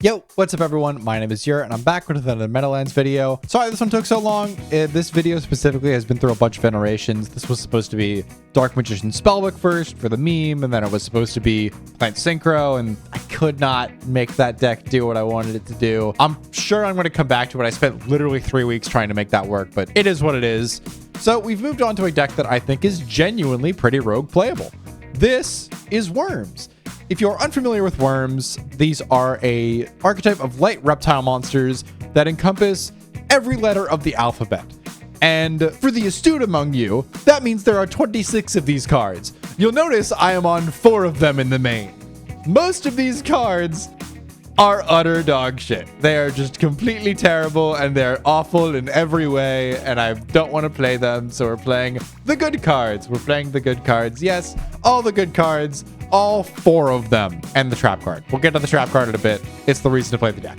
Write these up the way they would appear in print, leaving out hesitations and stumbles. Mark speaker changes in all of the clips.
Speaker 1: Yo, what's up everyone? My name is Yura and I'm back with another Meadowlands video. Sorry this one took so long. This video specifically has been through a bunch of iterations. This was supposed to be Dark Magician Spellbook first for the meme, and then it was supposed to be Plant Synchro, and I could not make that deck do what I wanted it to do. I'm sure I'm going to come back to it. I spent literally 3 weeks trying to make that work, but it is what it is. So we've moved on to a deck that I think is genuinely pretty rogue playable. This is Worms. If you're unfamiliar with Worms, these are a archetype of light reptile monsters that encompass every letter of the alphabet. And for the astute among you, that means there are 26 of these cards. You'll notice I am on 4 of them in the main. Most of these cards are utter dog shit. They are just completely terrible and they're awful in every way, and I don't want to play them, so we're playing the good cards. We're playing the good cards. Yes, all the good cards. All 4 of them, and the trap card. We'll get to the trap card in a bit. It's the reason to play the deck.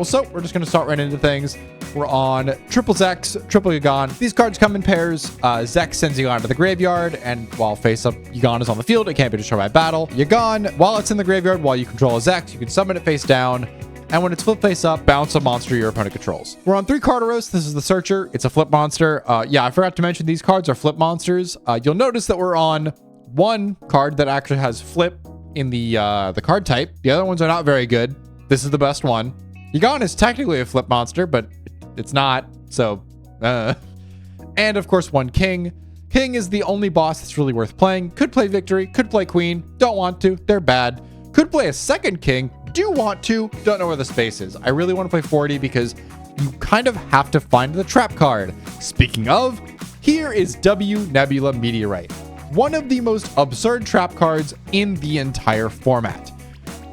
Speaker 1: So we're just going to start right into things. We're on triple ZEX, triple Yugioh. These cards come in pairs. ZEX sends Yugioh to the graveyard, and while face up Yugioh is on the field, it can't be destroyed by battle. Yugioh, while it's in the graveyard, while you control a ZEX, you can summon it face down, and when it's flipped face up, bounce a monster your opponent controls. We're on 3 Carteros. This is the Searcher. It's a flip monster. Yeah, I forgot to mention these cards are flip monsters. You'll notice that we're on 1 card that actually has flip in the card type. The other ones are not very good. This is the best one. Yugioh is technically a flip monster, but it's not. So, and of course 1 King. King is the only boss that's really worth playing. Could play Victory, could play Queen. Don't want to. They're bad. Could play a 2nd King. Do want to. Don't know where the space is. I really want to play 40 because you kind of have to find the trap card. Speaking of, here is W Nebula Meteorite. One of the most absurd trap cards in the entire format.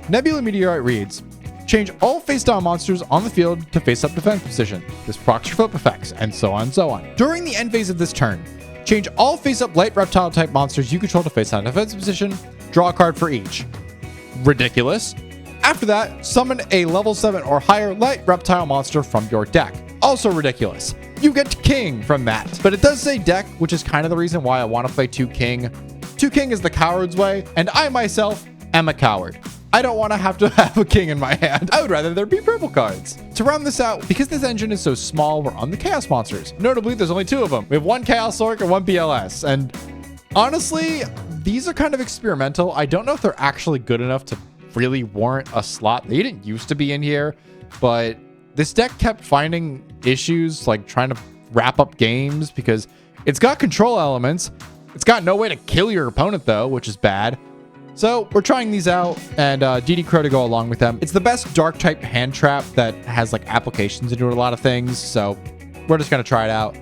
Speaker 1: Nebula Meteorite reads, change all face-down monsters on the field to face-up defense position. This procs your flip effects, and so on and so on. During the end phase of this turn, change all face-up light reptile-type monsters you control to face-down defense position. Draw a card for each. Ridiculous. After that, summon a level 7 or higher light reptile monster from your deck. Also ridiculous. You get King from that. But it does say deck, which is kind of the reason why I want to play 2 King. 2 King is the coward's way, and I myself am a coward. I don't want to have a king in my hand. I would rather there be purple cards. To round this out, because this engine is so small, we're on the Chaos Monsters. Notably, there's only 2 of them. We have 1 Chaos Orc and 1 BLS. And honestly, these are kind of experimental. I don't know if they're actually good enough to really warrant a slot. They didn't used to be in here, but this deck kept finding issues like trying to wrap up games because it's got control elements. It's got no way to kill your opponent though, which is bad. So we're trying these out, and DD Crow to go along with them. It's the best dark type hand trap that has like applications into a lot of things. So we're just going to try it out.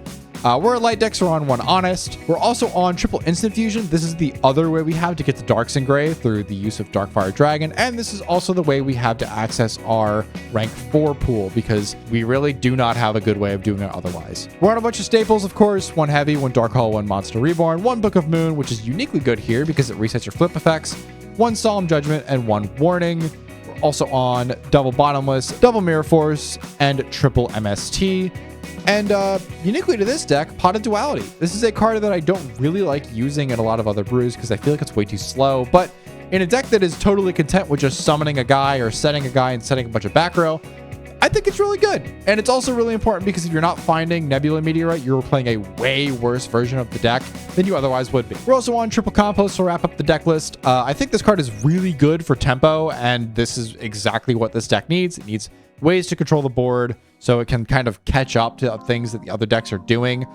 Speaker 1: We're a light deck, so we're on 1 Honest. We're also on triple Instant Fusion. This is the other way we have to get to Darks and Gray through the use of Darkfire Dragon. And this is also the way we have to access our rank 4 pool because we really do not have a good way of doing it otherwise. We're on a bunch of staples, of course. 1 Heavy, 1 Dark Hole, 1 Monster Reborn, 1 Book of Moon, which is uniquely good here because it resets your flip effects, 1 Solemn Judgment, and 1 Warning. We're also on double Bottomless, double Mirror Force, and triple MST. And uniquely to this deck, Pot of Duality. This is a card that I don't really like using in a lot of other brews because I feel like it's way too slow. But in a deck that is totally content with just summoning a guy or setting a guy and setting a bunch of back row, I think it's really good. And it's also really important because if you're not finding Nebula Meteorite, you're playing a way worse version of the deck than you otherwise would be. We're also on triple Compost to wrap up the deck list. I think this card is really good for tempo, and this is exactly what this deck needs. It needs ways to control the board so it can kind of catch up to things that the other decks are doing.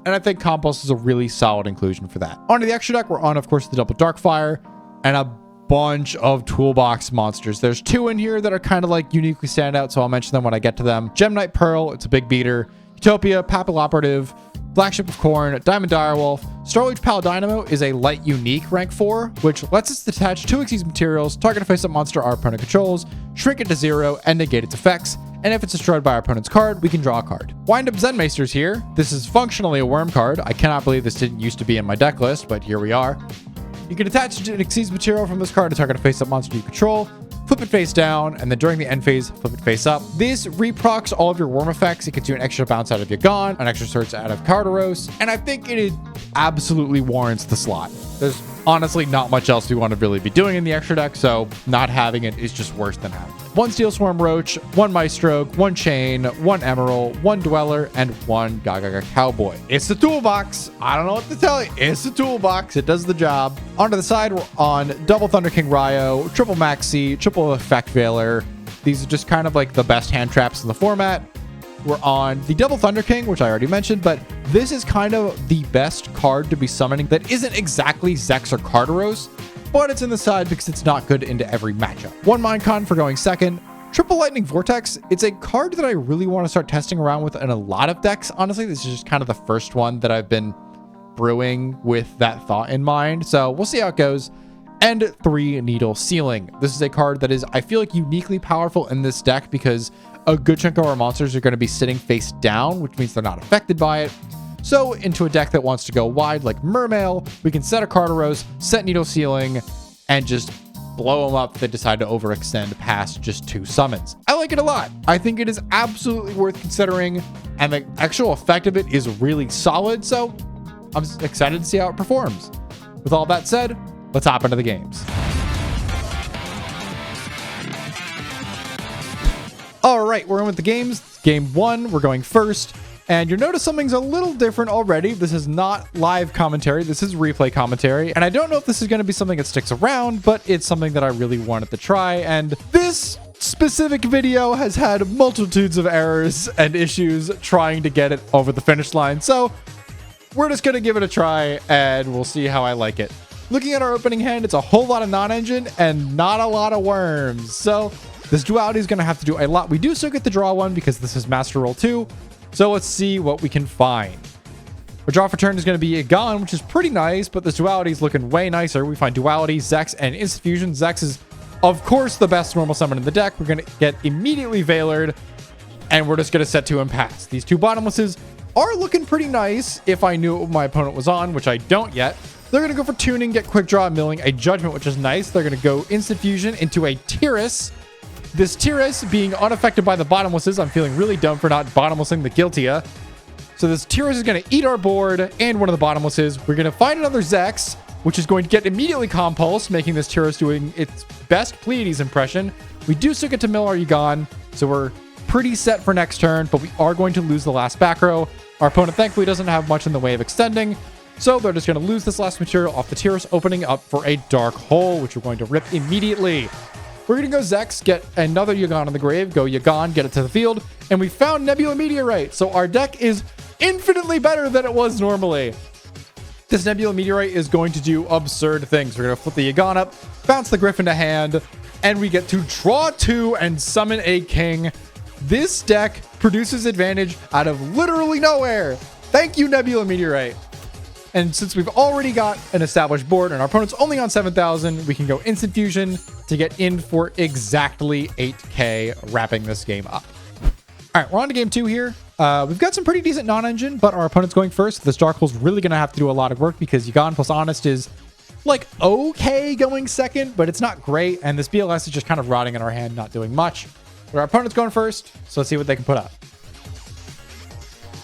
Speaker 1: And I think Compost is a really solid inclusion for that. Onto the extra deck, we're on, of course, the double Darkfire and a bunch of toolbox monsters. There's 2 in here that are kind of like uniquely stand out, so I'll mention them when I get to them. Gemnite Pearl, it's a big beater. Utopia, Papal Operative, Flagship of Corn, Diamond Direwolf. Starwage Paladynamo is a light unique rank 4, which lets us detach 2 XEX materials, target a face-up monster our opponent controls, shrink it to 0, and negate its effects. And if it's destroyed by our opponent's card, we can draw a card. Wind-Up Zenmeister's here. This is functionally a worm card. I cannot believe this didn't used to be in my deck list, but here we are. You can attach an XEX material from this card to target a face-up monster you control, flip it face down, and then during the end phase, flip it face up. This reprocs all of your worm effects. It gets you an extra bounce out of Yugioh, an extra search out of Carteros, and I think it absolutely warrants the slot. There's honestly not much else we want to really be doing in the extra deck, so not having it is just worse than having it. 1 Steel Swarm Roach, 1 Maestro, 1 Chain, 1 Emerald, 1 Dweller, and 1 Gaga Cowboy. It's the toolbox. I don't know what to tell you. It's the toolbox. It does the job. Onto the side, we're on double Thunder King Ryo, triple Maxi, triple Effect Veiler. These are just kind of like the best hand traps in the format. We're on the double Thunder King, which I already mentioned, but this is kind of the best card to be summoning that isn't exactly Zex or Carteros, but it's in the side because it's not good into every matchup. 1 Minecon for going second. Triple Lightning Vortex. It's a card that I really want to start testing around with in a lot of decks. Honestly, this is just kind of the first one that I've been brewing with that thought in mind. So we'll see how it goes. And 3 Needle Ceiling. This is a card that is, I feel like, uniquely powerful in this deck because a good chunk of our monsters are going to be sitting face down, which means they're not affected by it. So into a deck that wants to go wide like Mermail, we can set a Carteros, set Needle Ceiling, and just blow them up if they decide to overextend past just 2 summons. I like it a lot. I think it is absolutely worth considering, and the actual effect of it is really solid, so I'm excited to see how it performs. With all that said, let's hop into the games. All right, we're in with the games. Game 1, we're going first. And you'll notice something's a little different already. This is not live commentary. This is replay commentary. And I don't know if this is going to be something that sticks around, but it's something that I really wanted to try. And this specific video has had multitudes of errors and issues trying to get it over the finish line. So we're just going to give it a try and we'll see how I like it. Looking at our opening hand, it's a whole lot of non-engine and not a lot of worms. So this duality is going to have to do a lot. We do still get to draw one because this is Master Roll 2. So let's see what we can find. Our draw for turn is going to be a Gon, which is pretty nice, but this duality is looking way nicer. We find duality, Zex, and Instant Fusion. Zex is, of course, the best normal summon in the deck. We're going to get immediately Veilered, and we're just going to set 2 and pass. These 2 bottomlesses are looking pretty nice if I knew what my opponent was on, which I don't yet. They're going to go for tuning, get quick draw, milling, a judgment, which is nice. They're going to go Instant Fusion into a Tiras. This Tiras being unaffected by the bottomlesses. I'm feeling really dumb for not bottomlessing the Guiltia. So this Tiras is going to eat our board and one of the bottomlesses. We're going to find another Zex, which is going to get immediately Compulse, making this Tiras doing its best Pleiades impression. We do still get to mill our Yugon, so we're pretty set for next turn, but we are going to lose the last back row. Our opponent thankfully doesn't have much in the way of extending, so they're just going to lose this last material off the Tiras, opening up for a Dark Hole, which we're going to rip immediately. We're going to go Zex, get another Yugon on the grave, go Yugon, get it to the field, and we found Nebula Meteorite. So our deck is infinitely better than it was normally. This Nebula Meteorite is going to do absurd things. We're going to flip the Yugon up, bounce the Griffin to hand, and we get to draw 2 and summon a king. This deck produces advantage out of literally nowhere. Thank you, Nebula Meteorite. And since we've already got an established board and our opponent's only on 7,000, we can go Instant Fusion to get in for exactly 8k, wrapping this game up. All right, we're on to game 2 here. We've got some pretty decent non-engine, but our opponent's going first. This Dark Hole's really going to have to do a lot of work because Yugon plus Honest is like okay going second, but it's not great. And this BLS is just kind of rotting in our hand, not doing much. But our opponent's going first, so let's see what they can put up.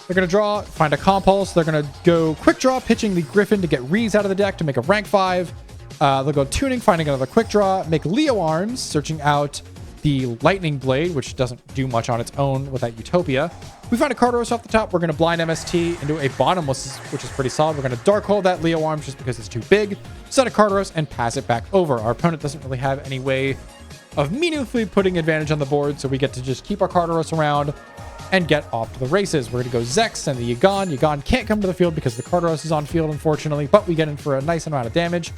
Speaker 1: They're going to draw, find a Compulse. They're going to go Quick Draw, pitching the Griffin to get Rees out of the deck to make a rank 5. They'll go Tuning, finding another Quick Draw, make Leo Arms, searching out the Lightning Blade, which doesn't do much on its own without Utopia. We find a Carteros off the top. We're going to blind MST into a Bottomless, which is pretty solid. We're going to Dark Hole that Leo Arms just because it's too big, set a Carteros, and pass it back over. Our opponent doesn't really have any way of meaningfully putting advantage on the board, so we get to just keep our Carteros around and get off to the races. We're going to go Zex and the Yugon. Yugon can't come to the field because the Carteros is on field, unfortunately, but we get in for a nice amount of damage.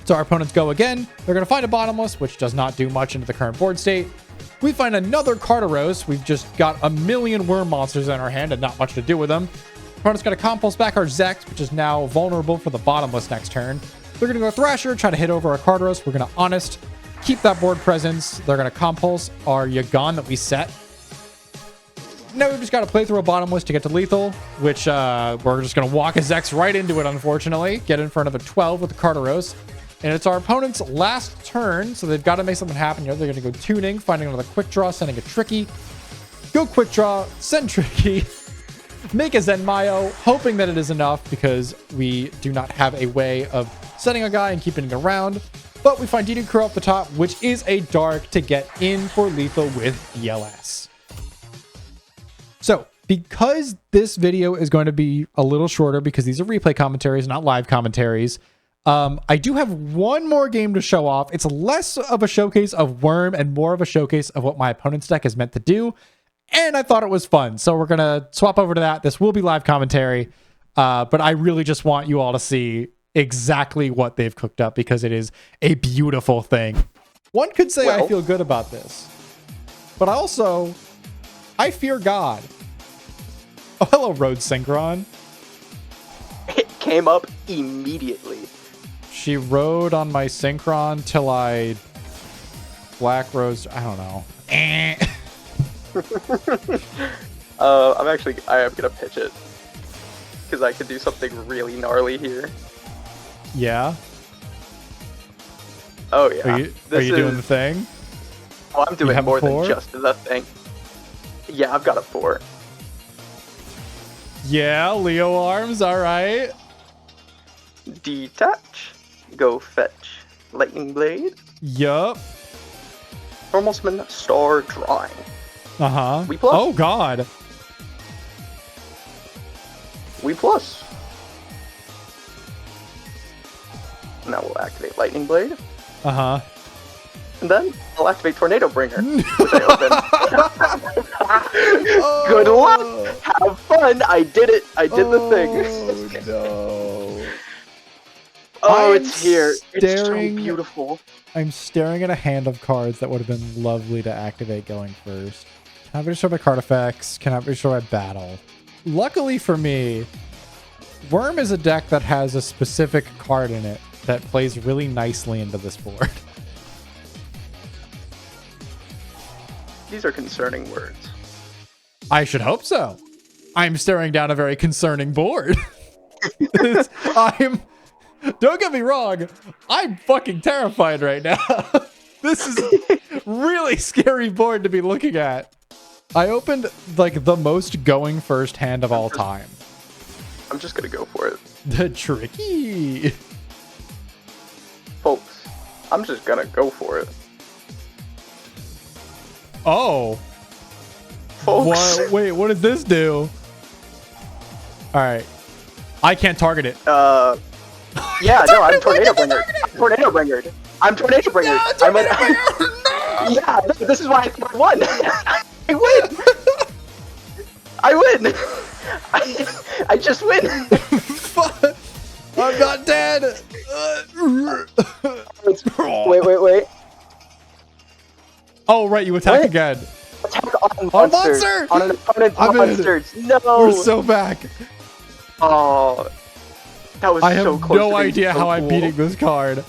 Speaker 1: So our opponents go again. They're going to find a Bottomless, which does not do much into the current board state. We find another Carteros. We've just got a million worm monsters in our hand and not much to do with them. Opponent's going to Compulse back our Zex, which is now vulnerable for the Bottomless next turn. They're going to go Thrasher, try to hit over our Carteros. We're going to Honest, keep that board presence. They're going to Compulse our Yugon that we set. Now we've just got to play through a Bottomless to get to lethal, which we're just going to walk a Zex right into it, unfortunately. Get in for another 12 with the Carteros. And it's our opponent's last turn, so they've got to make something happen here. They're going to go Tuning, finding another Quick Draw, sending a Tricky. Go Quick Draw, send Tricky. make a Zenmayo, hoping that it is enough because we do not have a way of setting a guy and keeping it around. But we find DD Crow up the top, which is a dark to get in for lethal with BLS. So because this video is going to be a little shorter because these are replay commentaries, not live commentaries, I do have one more game to show off. It's less of a showcase of Worm and more of a showcase of what my opponent's deck is meant to do. And I thought it was fun. So we're going to swap over to that. This will be live commentary. But I really just want you all to see exactly what they've cooked up because it is a beautiful thing. One could say I feel good about this, but I fear God. Oh, hello, Road Synchron.
Speaker 2: It came up immediately.
Speaker 1: She rode on my Synchron till I Black Rose. I don't know.
Speaker 2: I am gonna pitch it because I could do something really gnarly here.
Speaker 1: Yeah.
Speaker 2: Oh yeah.
Speaker 1: Are you doing the thing?
Speaker 2: Oh, I'm doing more than just the thing. Yeah, I've got a 4.
Speaker 1: Yeah, Leo arms. All right.
Speaker 2: Detach. Go fetch. Lightning Blade.
Speaker 1: Yup.
Speaker 2: Normalsman Star Drawing.
Speaker 1: Uh-huh.
Speaker 2: We plus.
Speaker 1: Oh, God.
Speaker 2: We plus. Now we'll activate Lightning Blade.
Speaker 1: Uh-huh.
Speaker 2: And then I'll activate Tornado Bringer, which I open. Good luck! Have fun! I did it! I did the thing.
Speaker 1: No.
Speaker 2: Oh, it's here. It's so beautiful.
Speaker 1: I'm staring at a hand of cards that would have been lovely to activate going first. Can I be sure my card effects? Can I be sure my battle? Luckily for me, Worm is a deck that has a specific card in it that plays really nicely into this board.
Speaker 2: These are concerning words.
Speaker 1: I should hope so. I'm staring down a very concerning board. Don't get me wrong, I'm fucking terrified right now. This is a really scary board to be looking at. I opened like the most going first hand of all time.
Speaker 2: I'm just gonna go for it.
Speaker 1: The tricky.
Speaker 2: Folks, I'm just gonna go for it.
Speaker 1: Oh.
Speaker 2: Folks.
Speaker 1: What, wait, what does this do? Alright. I can't target it.
Speaker 2: Yeah, no, I'm Tornado Bringer. Tornado Bringer. I'm Tornado Bringer.
Speaker 1: No, Tornado Bringer! No!
Speaker 2: Yeah, this is why I won. I win. I win. I just win.
Speaker 1: I'm not dead.
Speaker 2: Wait.
Speaker 1: Oh, right, you attack again.
Speaker 2: Attack on monster. On an opponent's monsters. No.
Speaker 1: We're so back.
Speaker 2: Oh. That was so close.
Speaker 1: I have no idea how I'm beating this card.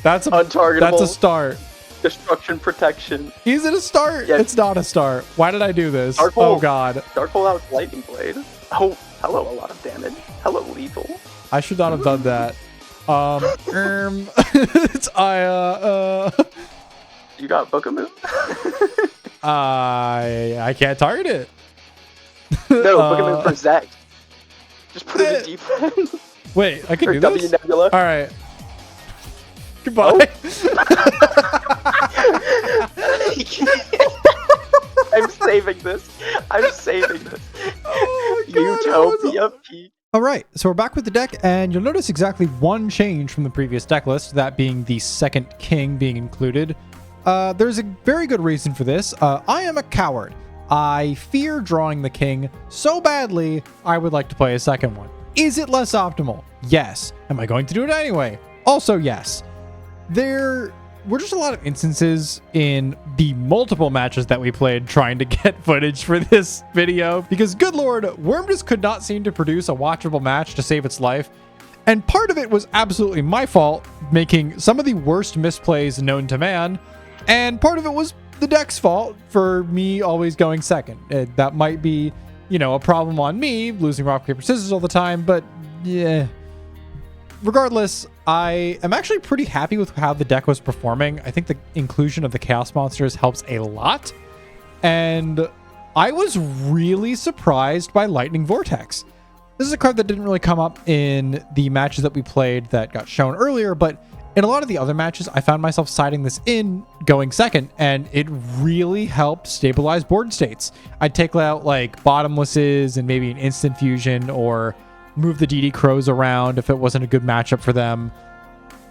Speaker 1: That's
Speaker 2: untargetable.
Speaker 1: That's a start.
Speaker 2: Destruction protection.
Speaker 1: Is it a start? Yeah. It's not a start. Why did I do this? Oh god.
Speaker 2: Dark Hole out Lightning Blade. Oh, hello, a lot of damage. Hello, lethal.
Speaker 1: I should not have done that. It's
Speaker 2: You got Bookamoo?
Speaker 1: I can't target it.
Speaker 2: No, Bookamoo for Zack. Just put it in defense.
Speaker 1: Wait, I can do
Speaker 2: W
Speaker 1: this?
Speaker 2: Nebula.
Speaker 1: All right. Goodbye.
Speaker 2: Oh. I'm saving this. Oh my God, Utopia Peak.
Speaker 1: All right, so we're back with the deck, and you'll notice exactly one change from the previous deck list, that being the second king being included. There's a very good reason for this. I am a coward. I fear drawing the king so badly, I would like to play a second one. Is it less optimal? Yes. Am I going to do it anyway? Also, yes. There were just a lot of instances in the multiple matches that we played trying to get footage for this video, because good lord, Worm just could not seem to produce a watchable match to save its life. And part of it was absolutely my fault, making some of the worst misplays known to man, and part of it was the deck's fault for me always going second. That might be, you know, a problem on me, losing rock, paper, scissors all the time, but yeah. Regardless, I am actually pretty happy with how the deck was performing. I think the inclusion of the Chaos Monsters helps a lot. And I was really surprised by Lightning Vortex. This is a card that didn't really come up in the matches that we played that got shown earlier, but in a lot of the other matches, I found myself siding this in going second, and it really helped stabilize board states. I'd take out like bottomlesses and maybe an instant fusion, or move the DD Crows around if it wasn't a good matchup for them.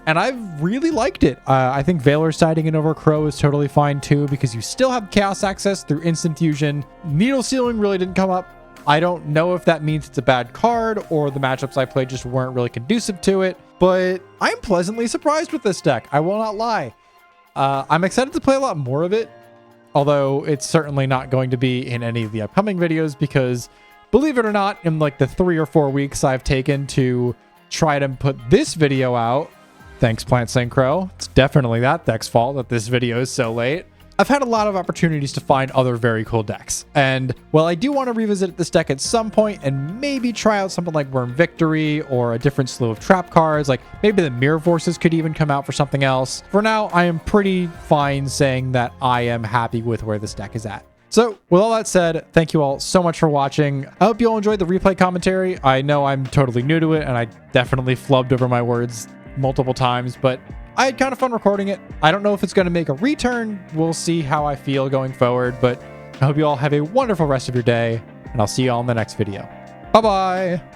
Speaker 1: And I really liked it. I think Valor siding in over Crow is totally fine too, because you still have Chaos access through instant fusion. Needle Sealing really didn't come up. I don't know if that means it's a bad card or the matchups I played just weren't really conducive to it, but I'm pleasantly surprised with this deck. I will not lie. I'm excited to play a lot more of it, although it's certainly not going to be in any of the upcoming videos because, believe it or not, in like the 3 or 4 weeks I've taken to try to put this video out, thanks Plant Synchro, it's definitely that deck's fault that this video is so late. I've had a lot of opportunities to find other very cool decks. And while I do want to revisit this deck at some point and maybe try out something like Worm Victory or a different slew of trap cards, like maybe the Mirror Forces could even come out for something else. For now, I am pretty fine saying that I am happy with where this deck is at. So with all that said, thank you all so much for watching. I hope you all enjoyed the replay commentary. I know I'm totally new to it and I definitely flubbed over my words multiple times, but I had kind of fun recording it. I don't know if it's going to make a return. We'll see how I feel going forward, but I hope you all have a wonderful rest of your day, and I'll see you all in the next video. Bye-bye!